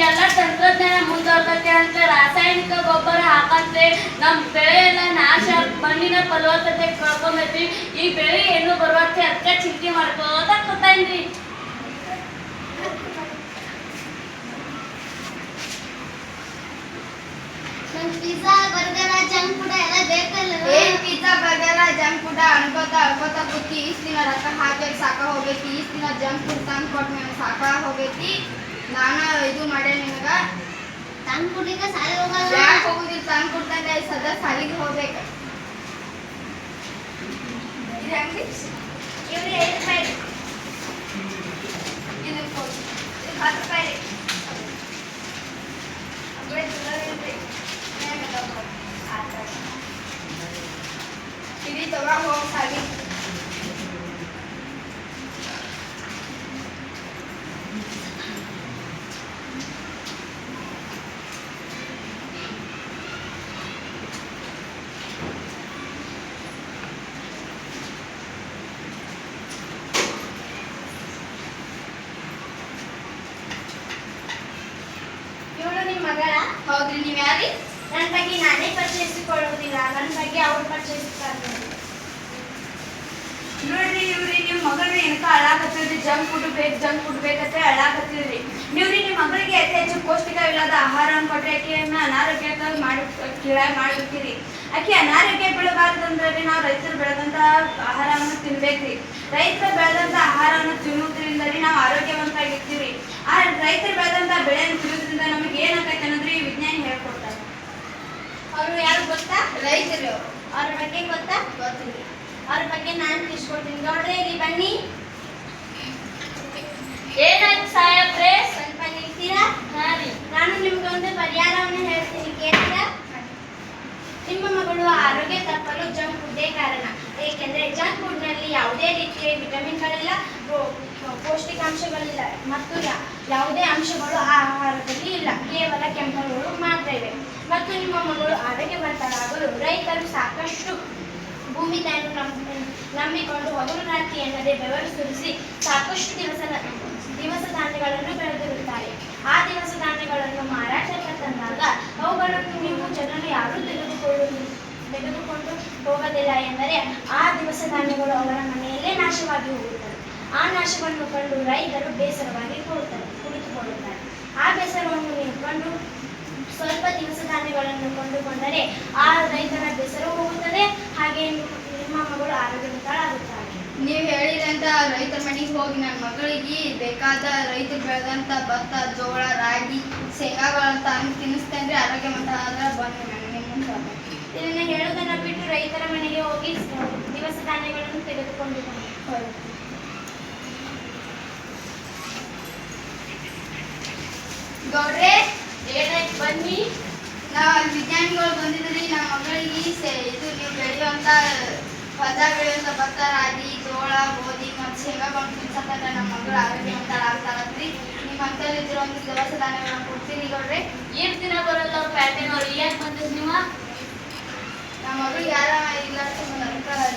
ಎಲ್ಲ ತಂತ್ರಜ್ಞಾನ ಮುಂದುವರೆದಕ್ಕೆ ಅಂತ ರಾಸಾಯನಿಕ ಗೊಬ್ಬರ ಹಾಕಂತೆ ನಮ್ಮ ಬೆಳೆ ಎಲ್ಲ ನಾಶ, ಮಣ್ಣಿನ ಫಲವತ್ತತೆ ಕಳ್ಕೊಂಬೈತಿ. ಈ ಬೆಳೆ ಏನು ಬರುವತ್ತೆ ಅದಕ್ಕೆ ಚಿಂತೆ ಮಾಡ್ಕೋತ ಕೂತಾನ್ರಿ. ಪಿಜ್ಜಾ ಬರ್ಗರ್ ಜಂಕ್ ಫುಡ್ ಎಲ್ಲ ಬೇಕಲ್ಲ. ಏನ್ ಪಿಜ್ಜಾ ಬರ್ಗರ್ ಜಂಕ್ ಫುಡ್ ಅನ್ಕೋತ ಕೂತಿ ಇಷ್ಟ ದಿನ ರೊಕ್ಕ ಹಾಕಿ ಸಾಕ ಹೋಗೈತಿ. ಇಷ್ಟ ದಿನ ಜಂಕ್ ಫುಡ್ ತಂದು ಕೊಟ್ಟು ನನಗೆ ಸಾಕ ಹೋಗೈತಿ. ನಾನು ಇದು ಮಾಡೇ ನಿನಗ ತಂದು ಕುಡ್ಲಿಕ್ಕೆ ಸಾಲಿಗೆ ಹೋಗಲ್ಲ. ಯಾಕೆ ಹೋಗುದಿಲ್ಲ? ತಂದು ಕೊಡ್ತಾನೆ ಸದಾ ಸಾಲಿಗೆ ಹೋಗ್ಬೇಕು. ಇದು ಹೆಂಗ್ರಿ? ಇವ್ರಿ 5 ರೂಪಾಯಿ ರೀ. ಇದು 10 ರೂಪಾಯಿ ರೀ. ಇದು ತಗೋ ಹೋಗಿ ಸಾಲಿ. ಇವಳು ನಿಮ್ಮ ಮಗಳ? ಹೌದ್ರಿ. ನೀವ್ ಯಾರಿ? ನನ್ನ ಬಗ್ಗೆ ನಾನೇ ಪರಿಚಯಿಸಿಕೊಳ್ಳುವುದಿಲ್ಲ, ನನ್ನ ಬಗ್ಗೆ ಅವ್ರು ಪರಿಚಯಿಸ್ತಾರೆ. ನೋಡ್ರಿ ಇವ್ರಿ ನಿಮ್ಮ ಮಗಳು ಏನಕ ಅಳಾಕತ್ತಿದ್ರಿ, ಜಂಕ್ ಫುಡ್ ಬೇಕಂತ ಅಳಾಕತ್ತಿದ್ರಿ. ನೀವ್ರಿ ನಿಮ್ಮ ಮಗಳಿಗೆ ಅತಿ ಹೆಚ್ಚು ಪೌಷ್ಟಿಕವಿಲ್ಲದ ಆಹಾರವನ್ನು ಕೊಟ್ಟರೆ ಆಕೆಯನ್ನ ಅನಾರೋಗ್ಯಕ್ಕೆ ಮಾಡಿರ್ತೀರಿ. ಆಕೆ ಅನಾರೋಗ್ಯ ಬೀಳಬಾರ್ದಂದ್ರೆ ನಾವು ರೈತರು ಬೆಳೆದಂತ ಆಹಾರವನ್ನು ತಿನ್ಬೇಕ್ರಿ. ರೈತರು ಬೆಳೆದಂತ ಆಹಾರವನ್ನು ತಿನ್ನುವುದರಿಂದಲೇ ನಾವು ಆರೋಗ್ಯವಂತರಾಗಿರ್ತೀವಿ. ಆ ರೈತರು ಬೆಳೆದಂತ ಬೆಳೆಯನ್ನು ತಿನ್ನೋದ್ರಿಂದ ನಮಗೆ ಏನಾಗೈತೆ ಅನ್ನೋದ್ರಿ ವಿಜ್ಞಾನಿ ಹೇಳ್ಕೊಡ್ತಾರೆ. ಅವರು ಯಾರು ಗೊತ್ತಾ? ರೈತರು. ಅವ್ರ ಬಗ್ಗೆ ಗೊತ್ತಾ? ಗೊತ್ತಿಲ್ಲ. ಅವ್ರ ಬಗ್ಗೆ ನಾನು ತಿಳಿಸ್ಕೊಡ್ತೀನಿ. ನೋಡ್ರಿ ಇಲ್ಲಿ ಬನ್ನಿ. ಏನಾಯ್ತು ಸಾಹೇಬ್ರೆ? ಸ್ವಲ್ಪ ನಿಲ್ತೀರಾ? ಹಾ ರೀ. ನಾನು ನಿಮ್ಗೆ ಒಂದು ಪರಿಹಾರವನ್ನು ಹೇಳ್ತೀನಿ, ಕೇಳ್ತೀರಾ? ನಿಮ್ಮ ಮಗಳು ಆರೋಗ್ಯ ತಪ್ಪಲು ಜಂಕ್ ಫುಡ್ಡೇ ಕಾರಣ. ಏಕೆಂದರೆ ಜಂಕ್ ಫುಡ್ನಲ್ಲಿ ಯಾವುದೇ ರೀತಿಯ ವಿಟಮಿನ್ಗಳಿಲ್ಲ, ಪೌಷ್ಟಿಕಾಂಶಗಳಿಲ್ಲ ಮತ್ತು ಯಾವುದೇ ಅಂಶಗಳು ಆ ಆಹಾರದಲ್ಲಿ ಇಲ್ಲ. ಕೇವಲ ಕೆಮಿಕಲ್ಗಳು ಮಾತ್ರ ಇವೆ. ಮತ್ತು ನಿಮ್ಮ ಮಗಳು ಆರೋಗ್ಯವಂತರಾಗಲು ರೈತರು ಸಾಕಷ್ಟು ಭೂಮಿ ತಾಯಿಯನ್ನು ನಂಬಿಕೊಂಡು ಹಗಲು ರಾತ್ರಿ ಎನ್ನದೇ ಬೆವರು ಸುರಿಸಿ ಸಾಕಷ್ಟು ದಿವಸ ಧಾನ್ಯಗಳನ್ನು ಬೆಳೆದಿರುತ್ತಾರೆ. ಆ ದಿವಸ ಧಾನ್ಯಗಳನ್ನು ಮಾರಾಟಕ್ಕೆ ತಂದಾಗ ಅವುಗಳನ್ನು ನೀವು ಜನರು ಯಾರೂ ತೆಗೆದುಕೊಂಡು ಹೋಗೋದಿಲ್ಲ ಎಂದರೆ ಆ ದಿವಸ ಧಾನ್ಯಗಳು ಅವರ ಮನೆಯಲ್ಲೇ ನಾಶವಾಗಿ ಹೋಗುತ್ತವೆ. ಆ ನಾಶವನ್ನು ಕಂಡು ರೈತರು ಬೇಸರವಾಗಿ ಕುಳಿತುಕೊಳ್ಳುತ್ತಾರೆ. ಆ ಬೇಸರವನ್ನು ನೀವು ಕಂಡು ಸ್ವಲ್ಪ ದಿವಸ ಧಾನ್ಯಗಳನ್ನು ಕೊಂಡುಕೊಂಡರೆ ಆ ರೈತರ ಬೇಸರ ಹೋಗುತ್ತದೆ, ಹಾಗೆ ನಿಮ್ಮ ಮಗಳು ಆರೋಗ್ಯವಂತಳಾಗುತ್ತಾಳೆ. ನೀವು ಹೇಳಿದಂತ ರೈತರ ಮನೆಗೆ ಹೋಗಿ ನನ್ನ ಮಗಳಿಗೆ ಬೇಕಾದ ರೈತರು ಬೆಳೆದಂತ ಭತ್ತ, ಜೋಳ, ರಾಗಿ, ಶೇಂಗಾಗಳಂತ ತಿನ್ನಿಸ್ತೇನೆ. ಆರೋಗ್ಯವಂತ ಆದ್ರೆ ಬಂದು ನಾನು ನಿಮ್ಮ ಮುಂದೆ ಇದನ್ನು ಹೇಳುವುದನ್ನು ಬಿಟ್ಟು ರೈತರ ಮನೆಗೆ ಹೋಗಿ ದಿವಸ ಧಾನ್ಯಗಳನ್ನು ತೆಗೆದುಕೊಂಡು ಬನ್ನಿ. ಗೌಡ್ರೆ, ಏನಾಯ್ತು ಬನ್ನಿ. ನಾವು ವಿಜ್ಞಾನಿಗಳು ಬಂದಿದ್ರಿ. ನಮ್ಮ ಮಗಳಿಗೆ ಇದು ನೀವು ಬೆಳೆಯುವಂತ ಬೆಳೆಯುವಂತ ಭತ್ತ, ರಾಗಿ, ಜೋಳ, ಗೋಧಿ ಮತ್ತು ಶೇಂಗಾಗಳನ್ನು ತಿನ್ಸತ್ತಂದ್ರೆ ನಮ್ಮ ಮಗಳು ಆರೋಗ್ಯವಂತಳಾಗ್ತಾಳಂತ್ರಿ. ನಿಮ್ಮ ಹಂತಲ್ಲಿ ಇದ್ದಿರೋ ಒಂದು ದವಸ ಧಾನ್ಯಗಳನ್ನ ಕೊಡ್ತೀರಿ ಗೌಡ್ರೆ. ಏನ್ ದಿನ ಬರಲ್ಲ ಅವ್ರ ಪ್ಯಾಟೆನವ್ರು? ಯಾಕೆ ಬಂದಿದ್ ನೀವ? ನಮ್ಮ ಮಗಳು ಯಾರ ಇಲ್ಲ ಅದಕ್ಕೆ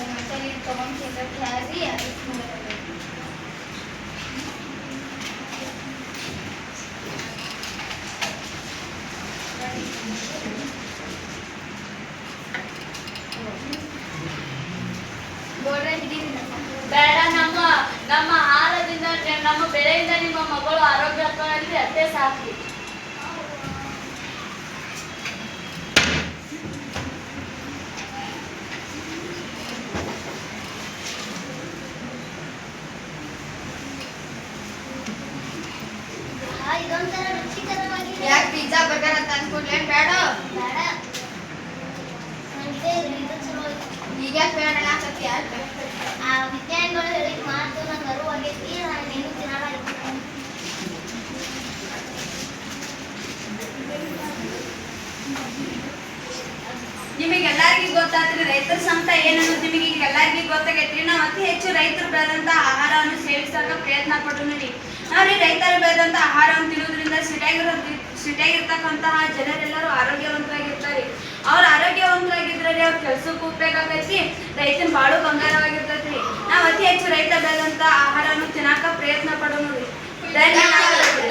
ನಿಮ್ಮ ಹಂತಲ್ಲಿ ತಗೊಂಡು ಕೇಳಕ್ಕೆ ಹಾಕಿ ಅದಕ್ಕೆ ಗೌಡ್ರೆ ಹಿಡೀರಿ. ಬೇಡ, ನಮ್ಮ ಆಹಾರದಿಂದ ನಮ್ಮ ಬೆಳೆಯಿಂದ ನಿಮ್ಮ ಮಗಳು ಆರೋಗ್ಯವಂತರಾಗಲಿ, ಅಷ್ಟೇ ಸಾಕು. ಇದೊಂಥರ ರುಚಿಕರವಾಗಿದೆ. ಯಾಕೆ ಪಿಜ್ಜಾ ಬರ್ಗರ್ ಅಂತ ಅನ್ಕೊಡ್ಲೇನ್? ಬೇಡ ಬೇಡ, ನನಗೆ ಇದು ಚಲೋ ಐತಿ. ಈಗ ಬೇಡ ನಾಕತ್ತಿ ಯಾಕೆ? ಆ ವಿಜ್ಞಾನಿಗಳು ಹೇಳಿದ ಮಾತು ನಂಗೆ ಅರಿವಾಗೈತಿ, ನಾನು ಏನು ತಿನ್ನಲ್ಲ. ನಿಮಗೆಲ್ಲರಿಗೂ ಗೊತ್ತಾದ್ರಿ ರೈತರ ಸಂತ ಏನನ್ನೋದು ನಿಮಗೆ ಈಗ ಎಲ್ಲರಿಗೂ ಗೊತ್ತಾಗೈತ್ರಿ. ನಾವು ಅತಿ ಹೆಚ್ಚು ರೈತರು ಬೆಳೆದಂತ ಆಹಾರವನ್ನು ಸೇವಿಸಲು ಪ್ರಯತ್ನ ಪಡೋಣ್ರಿ. ನಾವ್ರಿ ರೈತರು ಬೆಳೆದಂತ ಆಹಾರವನ್ನು ತಿನ್ನೋದ್ರಿಂದ ಸಿಟಿಯಾಗಿರ್ತಕ್ಕಂತಹ ಜನರೆಲ್ಲರೂ ಆರೋಗ್ಯವಂತರಾಗಿರ್ತಾರೆ. ಅವ್ರು ಆರೋಗ್ಯವಂತರಾಗಿದ್ರೆ ಅವ್ರ ಕೆಲ್ಸಕ್ಕೂ ಉಪಯೋಗ ಆಗೈತಿ, ರೈತನ ಬಾಳು ಬಂಗಾರವಾಗಿರ್ತೈತ್ರಿ. ನಾವು ಅತಿ ಹೆಚ್ಚು ರೈತ ಬೆಳೆದಂತ ಆಹಾರವನ್ನು ತಿನ್ನಾಕ ಪ್ರಯತ್ನ ಪಡೋಣ್ರಿ. ಧನ್ಯವಾದಗಳು.